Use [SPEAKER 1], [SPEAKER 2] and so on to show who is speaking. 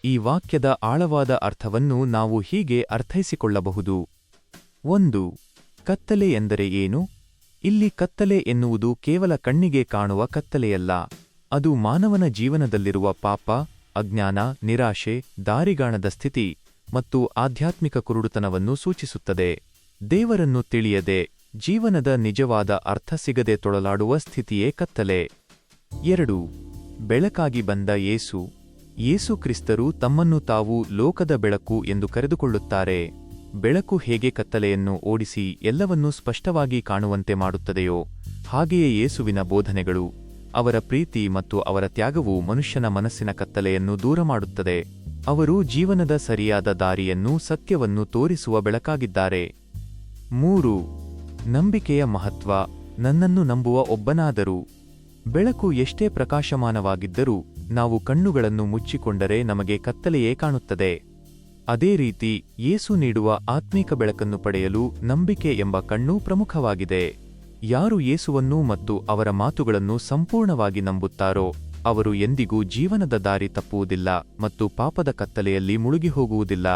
[SPEAKER 1] ಈ ವಾಕ್ಯದ ಆಳವಾದ ಅರ್ಥವನ್ನು ನಾವು ಹೀಗೆ ಅರ್ಥೈಸಿಕೊಳ್ಳಬಹುದು. 1. ಕತ್ತಲೆ ಎಂದರೆ ಏನು? ಇಲ್ಲಿ ಕತ್ತಲೆ ಎನ್ನುವುದು ಕೇವಲ ಕಣ್ಣಿಗೆ ಕಾಣುವ ಕತ್ತಲೆಯಲ್ಲ. ಅದು ಮಾನವನ ಜೀವನದಲ್ಲಿರುವ ಪಾಪ, ಅಜ್ಞಾನ, ನಿರಾಶೆ, ದಾರಿಗಾಣದ ಸ್ಥಿತಿ ಮತ್ತು ಆಧ್ಯಾತ್ಮಿಕ ಕುರುಡುತನವನ್ನು ಸೂಚಿಸುತ್ತದೆ. ದೇವರನ್ನು ತಿಳಿಯದೆ, ಜೀವನದ ನಿಜವಾದ ಅರ್ಥ ಸಿಗದೆ ತೊಳಲಾಡುವ ಸ್ಥಿತಿಯೇ ಕತ್ತಲೆ. 2. ಬೆಳಕಾಗಿ ಬಂದ ಯೇಸು. ಯೇಸು ಕ್ರಿಸ್ತರು ತಮ್ಮನ್ನು ತಾವು ಲೋಕದ ಬೆಳಕು ಎಂದು ಕರೆದುಕೊಳ್ಳುತ್ತಾರೆ. ಬೆಳಕು ಹೇಗೆ ಕತ್ತಲೆಯನ್ನು ಓಡಿಸಿ ಎಲ್ಲವನ್ನೂ ಸ್ಪಷ್ಟವಾಗಿ ಕಾಣುವಂತೆ ಮಾಡುತ್ತದೆಯೋ, ಹಾಗೆಯೇ ಯೇಸುವಿನ ಬೋಧನೆಗಳು, ಅವರ ಪ್ರೀತಿ ಮತ್ತು ಅವರ ತ್ಯಾಗವು ಮನುಷ್ಯನ ಮನಸ್ಸಿನ ಕತ್ತಲೆಯನ್ನು ದೂರ ಮಾಡುತ್ತದೆ. ಅವರು ಜೀವನದ ಸರಿಯಾದ ದಾರಿಯನ್ನು, ಸತ್ಯವನ್ನು ತೋರಿಸುವ ಬೆಳಕಾಗಿದ್ದಾರೆ. 3. ನಂಬಿಕೆಯ ಮಹತ್ವ. ನನ್ನನ್ನು ನಂಬುವ ಒಬ್ಬನಾದರೂ. ಬೆಳಕು ಎಷ್ಟೇ ಪ್ರಕಾಶಮಾನವಾಗಿದ್ದರೂ ನಾವು ಕಣ್ಣುಗಳನ್ನು ಮುಚ್ಚಿಕೊಂಡರೆ ನಮಗೆ ಕತ್ತಲೆಯೇ ಕಾಣುತ್ತದೆ. ಅದೇ ರೀತಿ ಯೇಸು ನೀಡುವ ಆತ್ಮೀಕ ಬೆಳಕನ್ನು ಪಡೆಯಲು ನಂಬಿಕೆ ಎಂಬ ಕಣ್ಣು ಪ್ರಮುಖವಾಗಿದೆ. ಯಾರು ಯೇಸುವನ್ನು ಮತ್ತು ಅವರ ಮಾತುಗಳನ್ನು ಸಂಪೂರ್ಣವಾಗಿ ನಂಬುತ್ತಾರೋ ಅವರು ಎಂದಿಗೂ ಜೀವನದ ದಾರಿ ತಪ್ಪುವುದಿಲ್ಲ ಮತ್ತು ಪಾಪದ ಕತ್ತಲೆಯಲ್ಲಿ ಮುಳುಗಿ ಹೋಗುವುದಿಲ್ಲ.